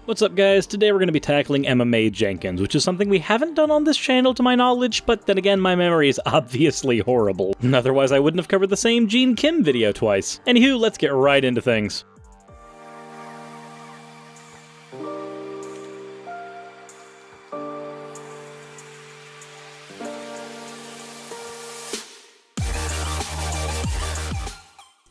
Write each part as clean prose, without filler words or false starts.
What's up guys, today we're going to be tackling Mae Jenkins, which is something we haven't done on this channel to my knowledge, but then again my memory is obviously horrible. Otherwise I wouldn't have covered the same Gene Kim video twice. Anywho, let's get right into things.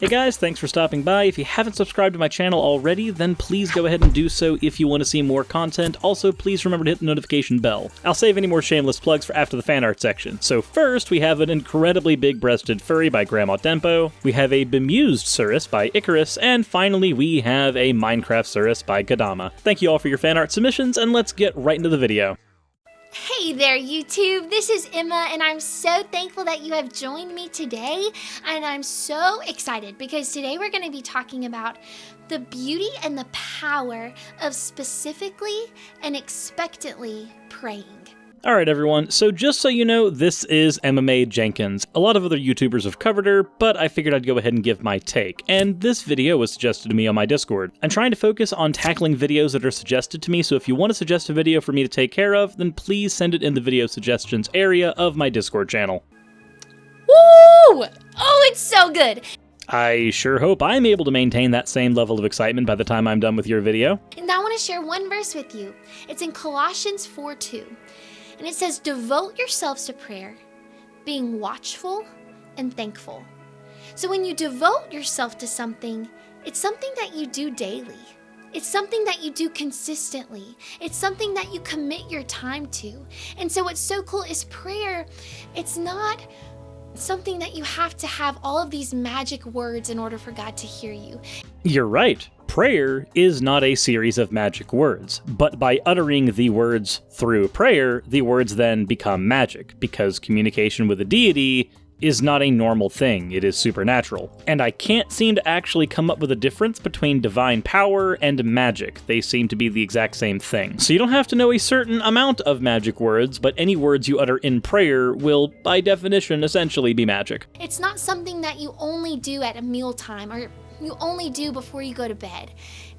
Hey guys, thanks for stopping by. If you haven't subscribed to my channel already, then please go ahead and do so if you want to see more content. Also, please remember to hit the notification bell. I'll save any more shameless plugs for after the fan art section. So first, we have an incredibly big-breasted furry by Grandma Tempo, we have a bemused Suris by Icarus, and finally we have a Minecraft Suris by Kadama. Thank you all for your fan art submissions, and let's get right into the video. Hey there YouTube, this is Emma and I'm so thankful that you have joined me today, and I'm so excited because today we're going to be talking about the beauty and the power of specifically and expectantly praying. Alright everyone, so just so you know, this is Mae Jenkins. A lot of other YouTubers have covered her, but I figured I'd go ahead and give my take, and this video was suggested to me on my Discord. I'm trying to focus on tackling videos that are suggested to me, so if you want to suggest a video for me to take care of, then please send it in the video suggestions area of my Discord channel. Woo! Oh, it's so good! I sure hope I'm able to maintain that same level of excitement by the time I'm done with your video. And I want to share one verse with you. It's in Colossians 4:2. And it says, devote yourselves to prayer, being watchful and thankful. So when you devote yourself to something, it's something that you do daily. It's something that you do consistently. It's something that you commit your time to. And so what's so cool is prayer, it's not something that you have to have all of these magic words in order for God to hear you. You're right. Prayer is not a series of magic words, but by uttering the words through prayer, the words then become magic, because communication with a deity is not a normal thing, it is supernatural. And I can't seem to actually come up with a difference between divine power and magic. They seem to be the exact same thing. So you don't have to know a certain amount of magic words, but any words you utter in prayer will, by definition, essentially be magic. It's not something that you only do at a mealtime or you only do before you go to bed.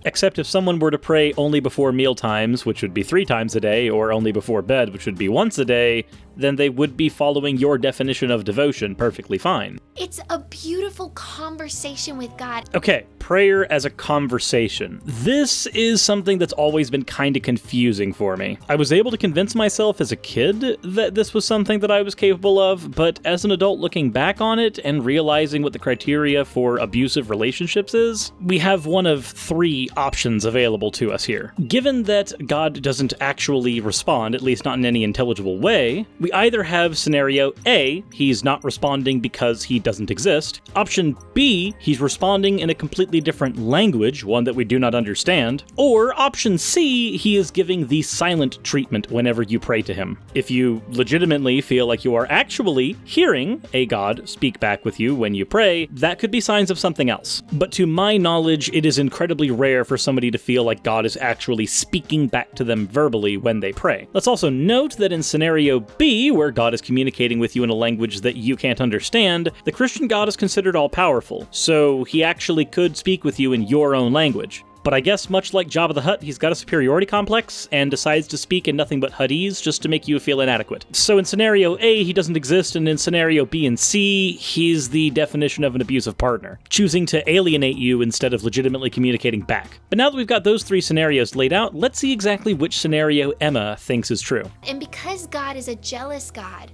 Except if someone were to pray only before meal times, which would be 3 times a day, or only before bed, which would be once a day, then they would be following your definition of devotion perfectly fine. It's a beautiful conversation with God. Okay, prayer as a conversation. This is something that's always been kind of confusing for me. I was able to convince myself as a kid that this was something that I was capable of, but as an adult looking back on it and realizing what the criteria for abusive relationships is, we have one of 3 options available to us here. Given that God doesn't actually respond, at least not in any intelligible way, we either have scenario A, he's not responding because he doesn't exist. Option B, he's responding in a completely different language, one that we do not understand. Or option C, he is giving the silent treatment whenever you pray to him. If you legitimately feel like you are actually hearing a god speak back with you when you pray, that could be signs of something else. But to my knowledge, it is incredibly rare for somebody to feel like God is actually speaking back to them verbally when they pray. Let's also note that in scenario B, where God is communicating with you in a language that you can't understand, the Christian God is considered all-powerful, so he actually could speak with you in your own language. But I guess much like Jabba the Hutt, he's got a superiority complex and decides to speak in nothing but Huttese just to make you feel inadequate. So in scenario A, he doesn't exist, and in scenario B and C, he's the definition of an abusive partner, choosing to alienate you instead of legitimately communicating back. But now that we've got those 3 scenarios laid out, let's see exactly which scenario Emma thinks is true. And because God is a jealous God,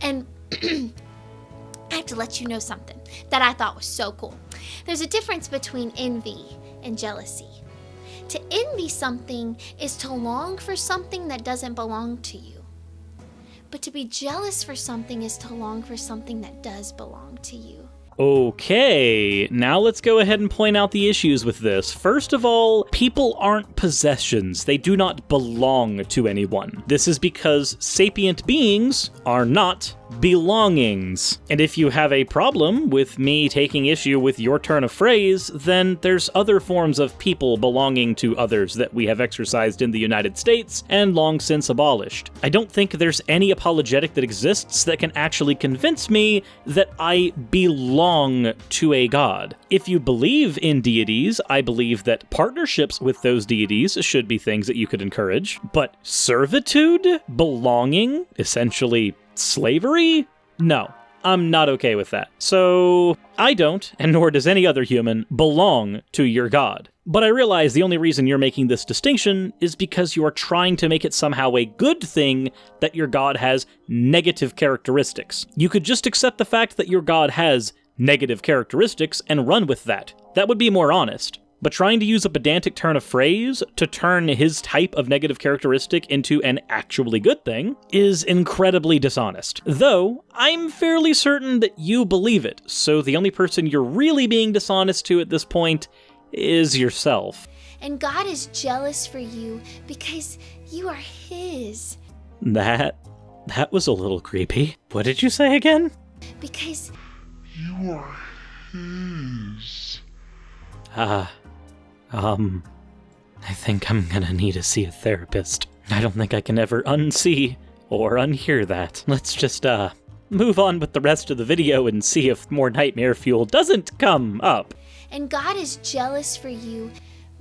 and I have to let you know something that I thought was so cool. There's a difference between envy and jealousy. To envy something is to long for something that doesn't belong to you. But to be jealous for something is to long for something that does belong to you. Okay, now let's go ahead and point out the issues with this. First of all, people aren't possessions. They do not belong to anyone. This is because sapient beings are not belongings. And if you have a problem with me taking issue with your turn of phrase, then there's other forms of people belonging to others that we have exercised in the United States and long since abolished. I don't think there's any apologetic that exists that can actually convince me that I belong to a god. If you believe in deities, I believe that partnerships with those deities should be things that you could encourage, but servitude, belonging, essentially slavery? No, I'm not okay with that. So I don't, and nor does any other human, belong to your god. But I realize the only reason you're making this distinction is because you are trying to make it somehow a good thing that your god has negative characteristics. You could just accept the fact that your god has negative characteristics and run with that. That would be more honest. But trying to use a pedantic turn of phrase to turn his type of negative characteristic into an actually good thing is incredibly dishonest. Though, I'm fairly certain that you believe it, so the only person you're really being dishonest to at this point is yourself. And God is jealous for you because you are His. That was a little creepy. What did you say again? Because you are His. I think I'm gonna need to see a therapist. I don't think I can ever unsee or unhear that. Let's just, move on with the rest of the video and see if more nightmare fuel doesn't come up. And God is jealous for you,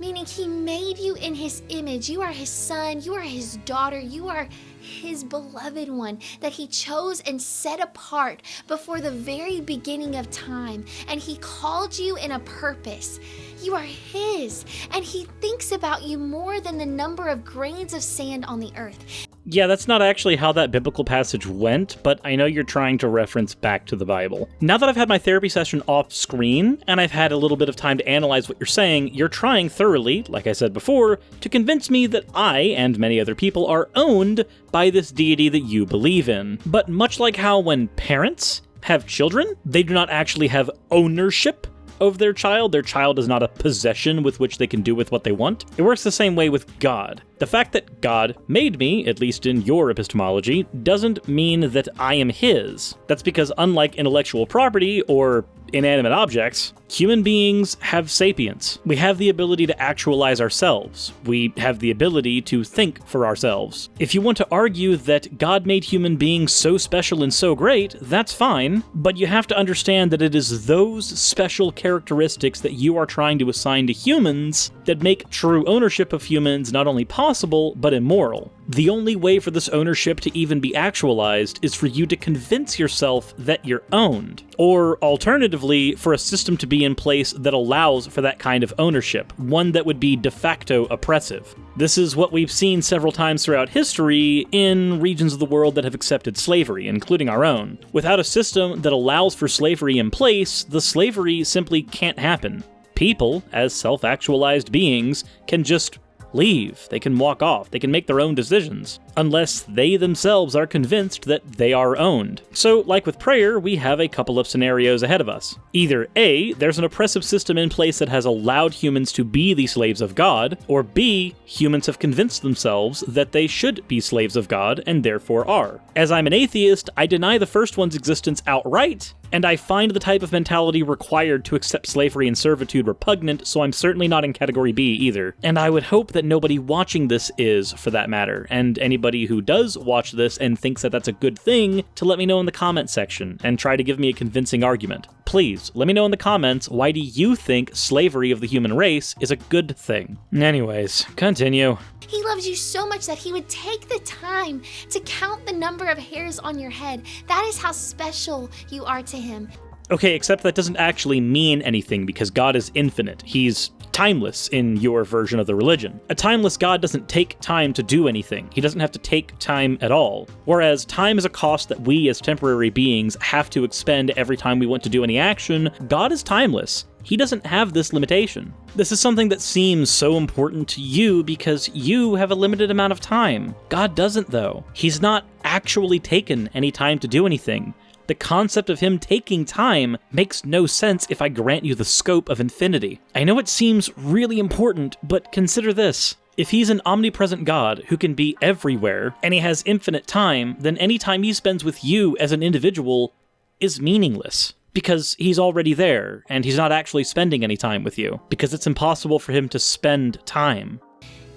meaning He made you in His image. You are His son, you are His daughter, you are His beloved one that He chose and set apart before the very beginning of time. And He called you in a purpose. You are His, and He thinks about you more than the number of grains of sand on the earth. Yeah, that's not actually how that biblical passage went, but I know you're trying to reference back to the Bible. Now that I've had my therapy session off screen, and I've had a little bit of time to analyze what you're saying, you're trying thoroughly, like I said before, to convince me that I, and many other people, are owned by this deity that you believe in. But much like how when parents have children, they do not actually have ownership of their child is not a possession with which they can do with what they want. It works the same way with God. The fact that God made me, at least in your epistemology, doesn't mean that I am His. That's because unlike intellectual property or inanimate objects, human beings have sapience. We have the ability to actualize ourselves. We have the ability to think for ourselves. If you want to argue that God made human beings so special and so great, that's fine, but you have to understand that it is those special characteristics that you are trying to assign to humans that make true ownership of humans not only possible, but immoral. The only way for this ownership to even be actualized is for you to convince yourself that you're owned. Or, alternatively, for a system to be in place that allows for that kind of ownership, one that would be de facto oppressive. This is what we've seen several times throughout history in regions of the world that have accepted slavery, including our own. Without a system that allows for slavery in place, the slavery simply can't happen. People, as self-actualized beings, can just leave. They can walk off. They can make their own decisions, unless they themselves are convinced that they are owned. So, like with prayer, we have a couple of scenarios ahead of us. Either A, there's an oppressive system in place that has allowed humans to be the slaves of God, or B, humans have convinced themselves that they should be slaves of God and therefore are. As I'm an atheist, I deny the first one's existence outright, and I find the type of mentality required to accept slavery and servitude repugnant, so I'm certainly not in category B either. And I would hope that nobody watching this is, for that matter, and anybody who does watch this and thinks that that's a good thing to let me know in the comment section and try to give me a convincing argument. Please, let me know in the comments, why do you think slavery of the human race is a good thing? Anyways, continue. He loves you so much that He would take the time to count the number of hairs on your head. That is how special you are to Him. Okay, except that doesn't actually mean anything because God is infinite. He's timeless in your version of the religion. A timeless God doesn't take time to do anything. He doesn't have to take time at all. Whereas time is a cost that we as temporary beings have to expend every time we want to do any action, God is timeless. He doesn't have this limitation. This is something that seems so important to you because you have a limited amount of time. God doesn't, though. He's not actually taken any time to do anything. The concept of Him taking time makes no sense if I grant you the scope of infinity. I know it seems really important, but consider this. If he's an omnipresent God who can be everywhere, and he has infinite time, then any time he spends with you as an individual is meaningless. Because he's already there, and he's not actually spending any time with you. Because it's impossible for him to spend time.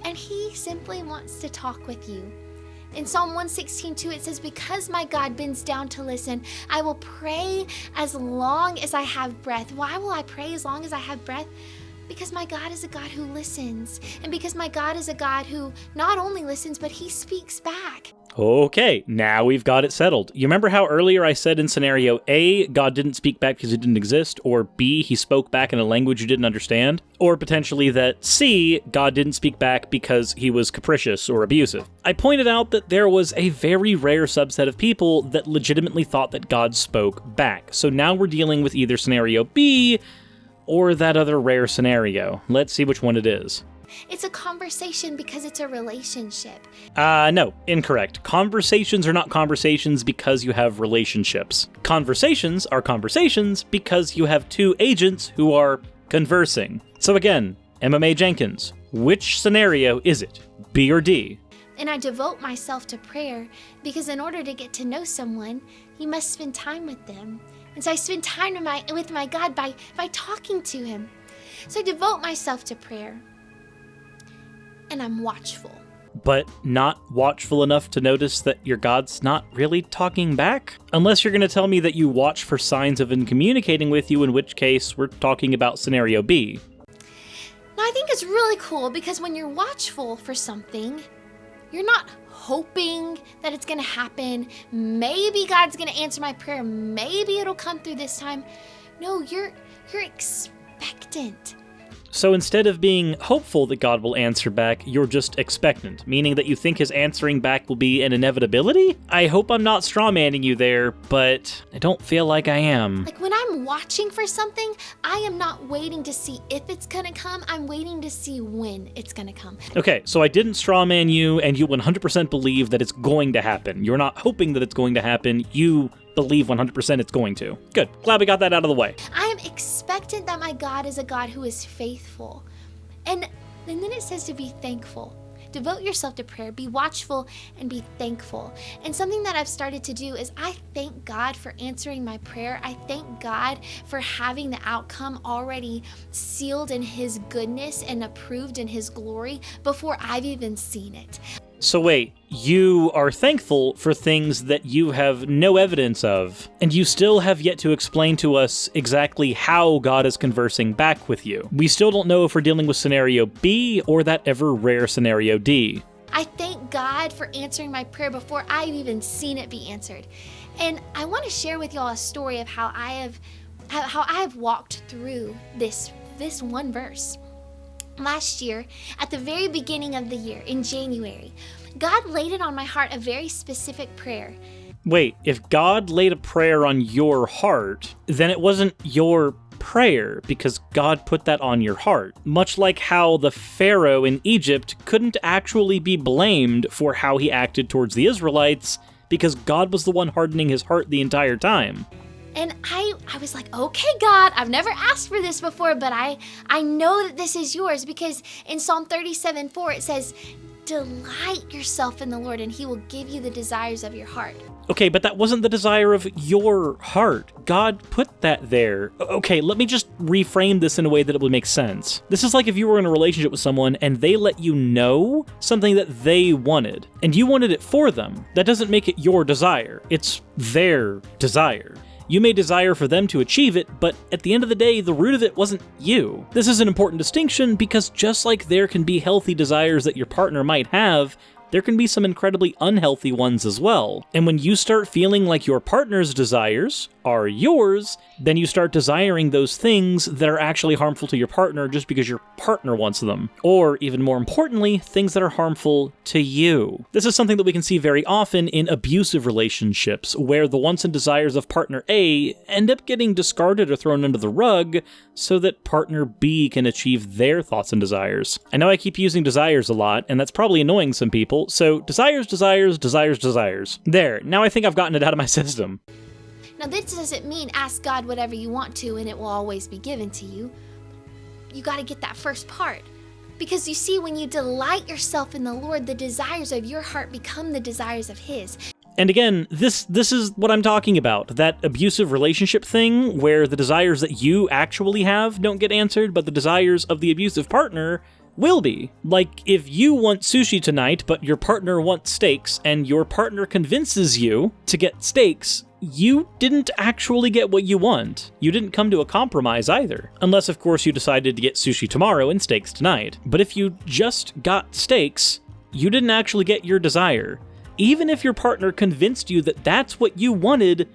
And he simply wants to talk with you. In Psalm 116:2, it says, because my God bends down to listen, I will pray as long as I have breath. Why will I pray as long as I have breath? Because my God is a God who listens. And because my God is a God who not only listens, but he speaks back. Okay, now we've got it settled. You remember how earlier I said in scenario A, God didn't speak back because he didn't exist, or B, he spoke back in a language you didn't understand? Or potentially that C, God didn't speak back because he was capricious or abusive. I pointed out that there was a very rare subset of people that legitimately thought that God spoke back. So now we're dealing with either scenario B or that other rare scenario. Let's see which one it is. It's a conversation because it's a relationship. No, incorrect. Conversations are not conversations because you have relationships. Conversations are conversations because you have two agents who are conversing. So again, Mae Jenkins, which scenario is it? B or D? And I devote myself to prayer because in order to get to know someone, you must spend time with them. And so I spend time with my God by talking to him. So I devote myself to prayer. And I'm watchful. But not watchful enough to notice that your God's not really talking back? Unless you're going to tell me that you watch for signs of him communicating with you, in which case we're talking about scenario B. Now I think it's really cool because when you're watchful for something, you're not hoping that it's going to happen. Maybe God's going to answer my prayer. Maybe it'll come through this time. No, you're expectant. So instead of being hopeful that God will answer back, you're just expectant, meaning that you think his answering back will be an inevitability? I hope I'm not strawmanning you there, but I don't feel like I am. Like when I'm watching for something, I am not waiting to see if it's gonna come, I'm waiting to see when it's gonna come. Okay, so I didn't strawman you, and you 100% believe that it's going to happen. You're not hoping that it's going to happen, you believe 100% it's going to. Good. Glad we got that out of the way. I am expectant that my God is a God who is faithful. And then it says to be thankful. Devote yourself to prayer, be watchful, and be thankful. And something that I've started to do is I thank God for answering my prayer. I thank God for having the outcome already sealed in his goodness and approved in his glory before I've even seen it. So wait, you are thankful for things that you have no evidence of, and you still have yet to explain to us exactly how God is conversing back with you. We still don't know if we're dealing with scenario B or that ever rare scenario D. I thank God for answering my prayer before I've even seen it be answered. And I want to share with y'all a story of how I have walked through this one verse. Last year, at the very beginning of the year, in January, God laid it on my heart a very specific prayer. Wait, if God laid a prayer on your heart, then it wasn't your prayer because God put that on your heart. Much like how the Pharaoh in Egypt couldn't actually be blamed for how he acted towards the Israelites because God was the one hardening his heart the entire time. And I was like, okay, God, I've never asked for this before, but I know that this is yours because in Psalm 37:4 it says, delight yourself in the Lord and he will give you the desires of your heart. Okay, but that wasn't the desire of your heart. God put that there. Okay, let me just reframe this in a way that it would make sense. This is like if you were in a relationship with someone and they let you know something that they wanted, and you wanted it for them. That doesn't make it your desire. It's their desire. You may desire for them to achieve it, but at the end of the day, the root of it wasn't you. This is an important distinction because just like there can be healthy desires that your partner might have, there can be some incredibly unhealthy ones as well. And when you start feeling like your partner's desires are yours, then you start desiring those things that are actually harmful to your partner just because your partner wants them. Or, even more importantly, things that are harmful to you. This is something that we can see very often in abusive relationships, where the wants and desires of partner A end up getting discarded or thrown under the rug so that partner B can achieve their thoughts and desires. I know I keep using desires a lot, and that's probably annoying some people, so desires, desires, desires, desires. There, now I think I've gotten it out of my system. Now this doesn't mean ask God whatever you want to and it will always be given to you. You got to get that first part. Because you see, when you delight yourself in the Lord, the desires of your heart become the desires of His. And again, this is what I'm talking about. That abusive relationship thing where the desires that you actually have don't get answered, but the desires of the abusive partner will be. Like, if you want sushi tonight, but your partner wants steaks, and your partner convinces you to get steaks, you didn't actually get what you want. You didn't come to a compromise either. Unless, of course, you decided to get sushi tomorrow and steaks tonight. But if you just got steaks, you didn't actually get your desire. Even if your partner convinced you that that's what you wanted,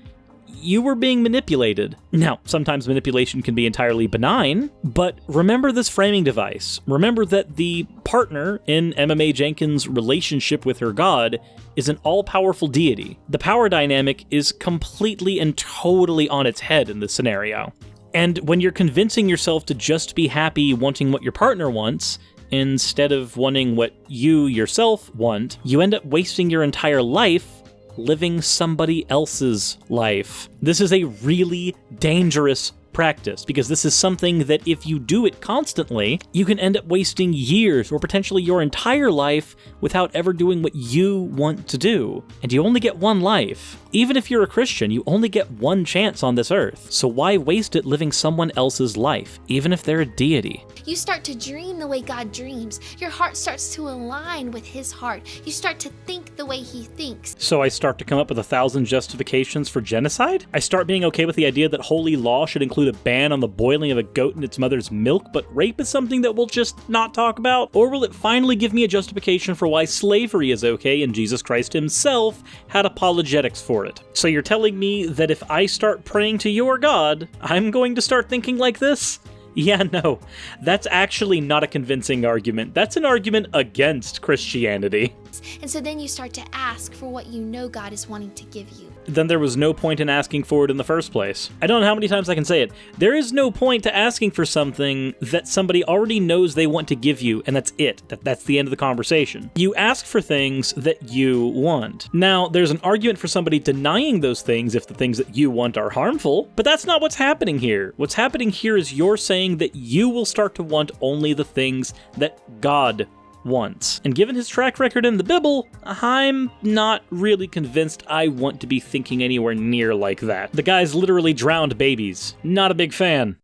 you were being manipulated. Now, sometimes manipulation can be entirely benign, but remember this framing device. Remember that the partner in Mae Jenkins' relationship with her God is an all-powerful deity. The power dynamic is completely and totally on its head in this scenario. And when you're convincing yourself to just be happy wanting what your partner wants, instead of wanting what you yourself want, you end up wasting your entire life living somebody else's life. This is a really dangerous practice, because this is something that if you do it constantly, you can end up wasting years or potentially your entire life without ever doing what you want to do. And you only get one life. Even if you're a Christian, you only get one chance on this earth. So why waste it living someone else's life, even if they're a deity? You start to dream the way God dreams. Your heart starts to align with His heart. You start to think the way He thinks. So I start to come up with 1,000 justifications for genocide? I start being okay with the idea that holy law should include a ban on the boiling of a goat in its mother's milk, but rape is something that we'll just not talk about? Or will it finally give me a justification for why slavery is okay and Jesus Christ Himself had apologetics for it? So you're telling me that if I start praying to your God, I'm going to start thinking like this? Yeah, no, that's actually not a convincing argument. That's an argument against Christianity. And so then you start to ask for what you know God is wanting to give you. Then there was no point in asking for it in the first place. I don't know how many times I can say it. There is no point to asking for something that somebody already knows they want to give you, and that's it. That's the end of the conversation. You ask for things that you want. Now, there's an argument for somebody denying those things if the things that you want are harmful, but that's not what's happening here. What's happening here is you're saying that you will start to want only the things that God wants. And given his track record in the Bible, I'm not really convinced I want to be thinking anywhere near like that. The guy's literally drowned babies. Not a big fan.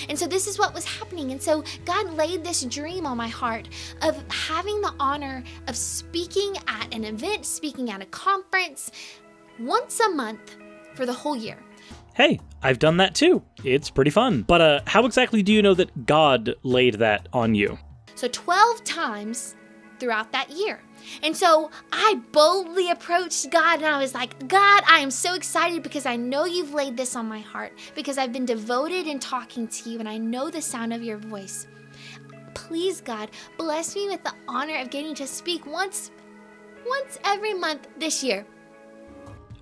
And so this is what was happening. And so God laid this dream on my heart of having the honor of speaking at an event, speaking at a conference once a month for the whole year. Hey, I've done that too. It's pretty fun. But how exactly do you know that God laid that on you? So 12 times throughout that year. And so I boldly approached God and I was like, God, I am so excited because I know you've laid this on my heart, because I've been devoted in talking to you and I know the sound of your voice. Please, God, bless me with the honor of getting to speak once every month this year.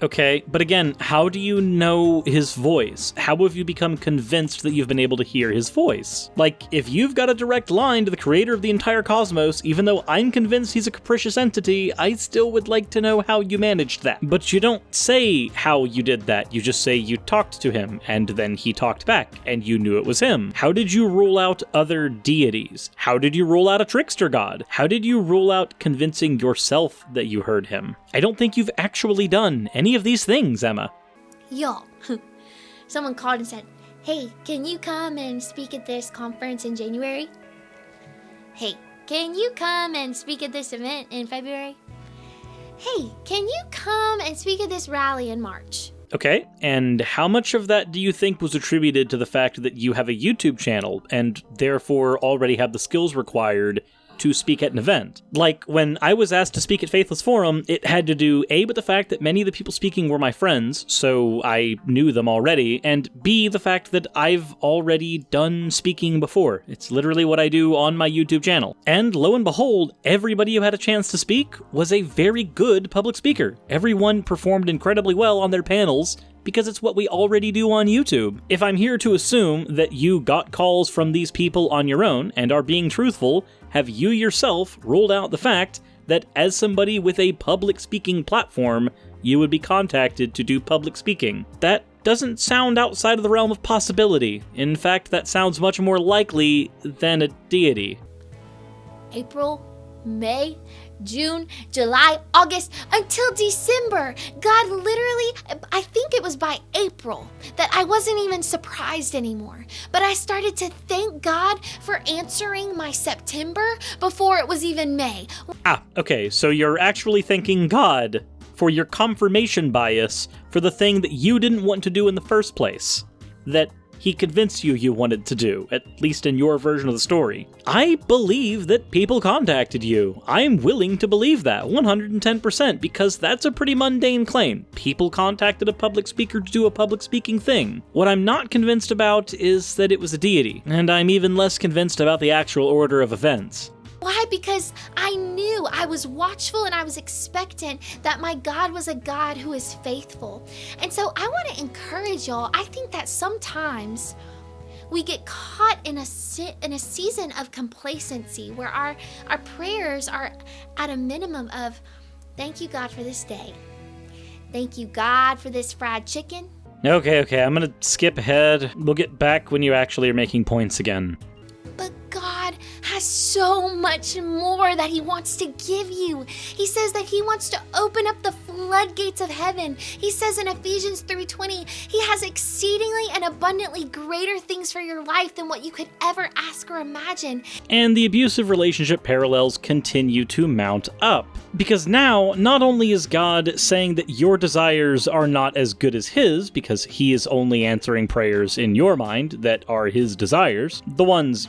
Okay, but again, how do you know his voice? How have you become convinced that you've been able to hear his voice? Like, if you've got a direct line to the creator of the entire cosmos, even though I'm convinced he's a capricious entity, I still would like to know how you managed that. But you don't say how you did that, you just say you talked to him, and then he talked back, and you knew it was him. How did you rule out other deities? How did you rule out a trickster god? How did you rule out convincing yourself that you heard him? I don't think you've actually done any of these things, Emma. Y'all, someone called and said, hey, can you come and speak at this conference in January? Hey, can you come and speak at this event in February? Hey, can you come and speak at this rally in March? Okay, and how much of that do you think was attributed to the fact that you have a YouTube channel and therefore already have the skills required to speak at an event? Like, when I was asked to speak at Faithless Forum, it had to do A, with the fact that many of the people speaking were my friends, so I knew them already, and B, the fact that I've already done speaking before. It's literally what I do on my YouTube channel. And lo and behold, everybody who had a chance to speak was a very good public speaker. Everyone performed incredibly well on their panels, because it's what we already do on YouTube. If I'm here to assume that you got calls from these people on your own and are being truthful, have you yourself ruled out the fact that as somebody with a public speaking platform, you would be contacted to do public speaking? That doesn't sound outside of the realm of possibility. In fact, that sounds much more likely than a deity. April, May, June, July, August, until December. God literally, I think it was by April that I wasn't even surprised anymore. But I started to thank God for answering my September before it was even May. Okay, so you're actually thanking God for your confirmation bias for the thing that you didn't want to do in the first place, that he convinced you wanted to do, at least in your version of the story. I believe that people contacted you. I'm willing to believe that, 110%, because that's a pretty mundane claim. People contacted a public speaker to do a public speaking thing. What I'm not convinced about is that it was a deity, and I'm even less convinced about the actual order of events. Why? Because I knew, I was watchful and I was expectant that my God was a God who is faithful. And so I want to encourage y'all. I think that sometimes we get caught in a season of complacency where our prayers are at a minimum of, thank you, God, for this day. Thank you, God, for this fried chicken. Okay, I'm gonna skip ahead. We'll get back when you actually are making points again. But God has so much more that he wants to give you. He says that he wants to open up the floodgates of heaven. He says in Ephesians 3:20, he has exceedingly and abundantly greater things for your life than what you could ever ask or imagine. And the abusive relationship parallels continue to mount up. Because now, not only is God saying that your desires are not as good as his, because he is only answering prayers in your mind that are his desires, the ones,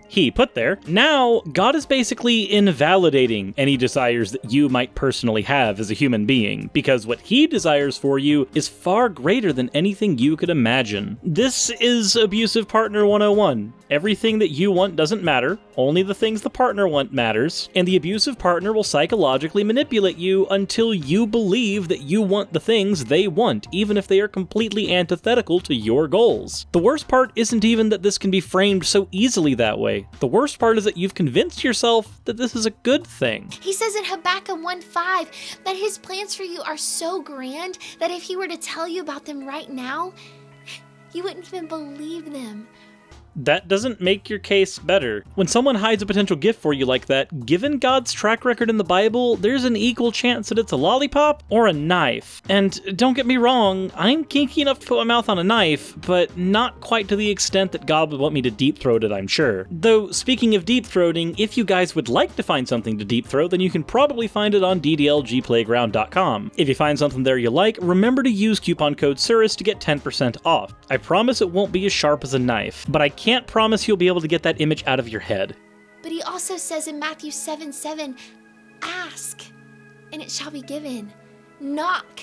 he put there. Now, God is basically invalidating any desires that you might personally have as a human being, because what he desires for you is far greater than anything you could imagine. This is Abusive Partner 101. Everything that you want doesn't matter, only the things the partner want matters, and the abusive partner will psychologically manipulate you until you believe that you want the things they want, even if they are completely antithetical to your goals. The worst part isn't even that this can be framed so easily that way. The worst part is that you've convinced yourself that this is a good thing. He says in Habakkuk 1:5 that his plans for you are so grand that if he were to tell you about them right now, you wouldn't even believe them. That doesn't make your case better. When someone hides a potential gift for you like that, given God's track record in the Bible, there's an equal chance that it's a lollipop or a knife. And don't get me wrong, I'm kinky enough to put my mouth on a knife, but not quite to the extent that God would want me to deep throat it, I'm sure. Though, speaking of deep throating, if you guys would like to find something to deep throat, then you can probably find it on ddlgplayground.com. If you find something there you like, remember to use coupon code Suris to get 10% off. I promise it won't be as sharp as a knife, but I can't promise you'll be able to get that image out of your head. But he also says in Matthew 7:7, ask, and it shall be given. Knock,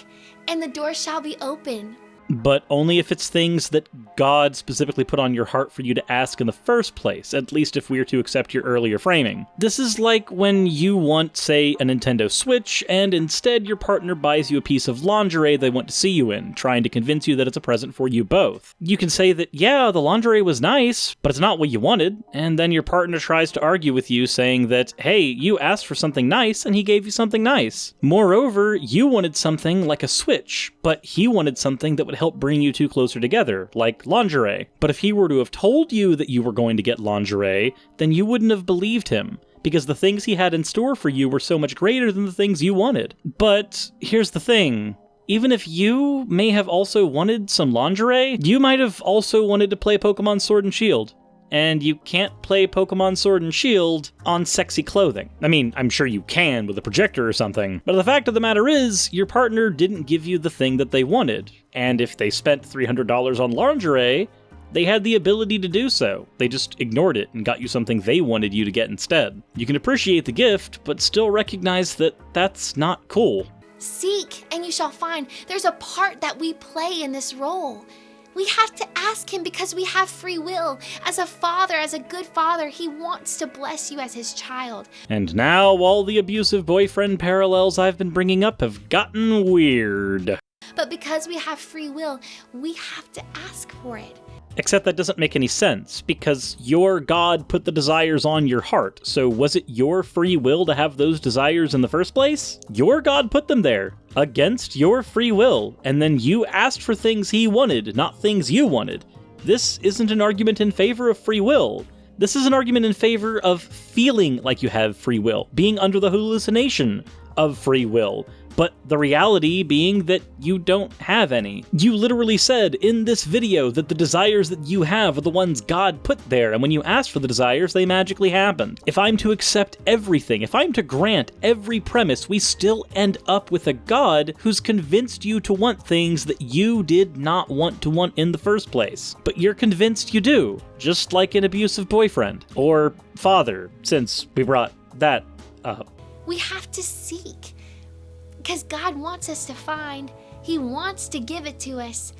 and the door shall be open. But only if it's things that God specifically put on your heart for you to ask in the first place, at least if we are to accept your earlier framing. This is like when you want, say, a Nintendo Switch, and instead your partner buys you a piece of lingerie they want to see you in, trying to convince you that it's a present for you both. You can say that, yeah, the lingerie was nice, but it's not what you wanted, and then your partner tries to argue with you, saying that, hey, you asked for something nice, and he gave you something nice. Moreover, you wanted something like a Switch, but he wanted something that would help bring you two closer together, like lingerie. But if he were to have told you that you were going to get lingerie, then you wouldn't have believed him, because the things he had in store for you were so much greater than the things you wanted. But here's the thing. Even if you may have also wanted some lingerie, you might have also wanted to play Pokemon Sword and Shield. And you can't play Pokemon Sword and Shield on sexy clothing. I mean, I'm sure you can with a projector or something, but the fact of the matter is, your partner didn't give you the thing that they wanted. And if they spent $300 on lingerie, they had the ability to do so. They just ignored it and got you something they wanted you to get instead. You can appreciate the gift, but still recognize that that's not cool. Seek, and you shall find. There's a part that we play in this role. We have to ask him because we have free will. As a father, as a good father, he wants to bless you as his child. And now all the abusive boyfriend parallels I've been bringing up have gotten weird. But because we have free will, we have to ask for it. Except that doesn't make any sense, because your God put the desires on your heart, so was it your free will to have those desires in the first place? Your God put them there, against your free will, and then you asked for things he wanted, not things you wanted. This isn't an argument in favor of free will, This is an argument in favor of feeling like you have free will, being under the hallucination of free will, but the reality being that you don't have any. You literally said in this video that the desires that you have are the ones God put there, and when you asked for the desires, they magically happened. If I'm to accept everything, if I'm to grant every premise, we still end up with a God who's convinced you to want things that you did not want to want in the first place. But you're convinced you do, just like an abusive boyfriend, or father, since we brought that up. We have to seek. Because God wants us to find. He wants to give it to us.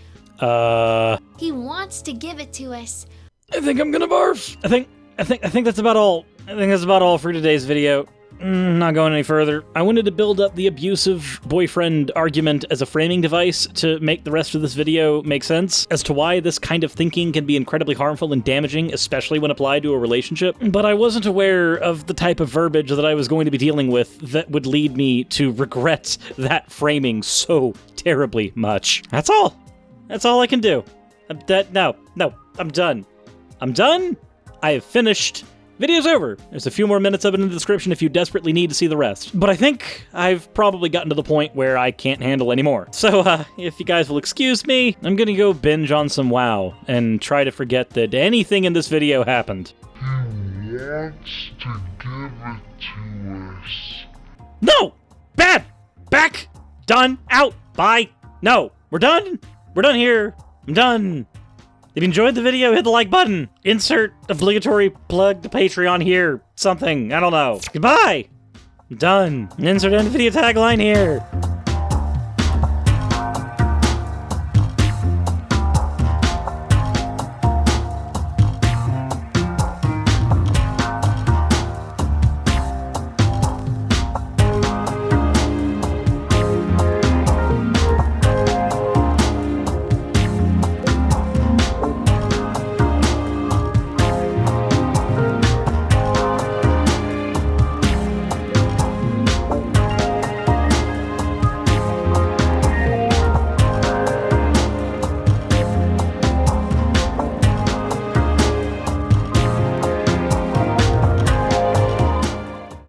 He wants to give it to us. I think I'm gonna barf. I think that's about all. I think that's about all for today's video. Not going any further. I wanted to build up the abusive boyfriend argument as a framing device to make the rest of this video make sense as to why this kind of thinking can be incredibly harmful and damaging, especially when applied to a relationship. But I wasn't aware of the type of verbiage that I was going to be dealing with that would lead me to regret that framing so terribly much. That's all. That's all I can do. I'm done. I'm done. I have finished. Video's over. There's a few more minutes of it in the description if you desperately need to see the rest. But I think I've probably gotten to the point where I can't handle anymore. So, if you guys will excuse me, I'm gonna go binge on some WoW and try to forget that anything in this video happened. He wants to give it to us. No! Bad! Back! Done! Out! Bye! No! We're done! We're done here! I'm done! If you enjoyed the video, hit the like button. Insert obligatory plug to Patreon here. Something. I don't know. Goodbye. I'm done. Insert end video tagline here.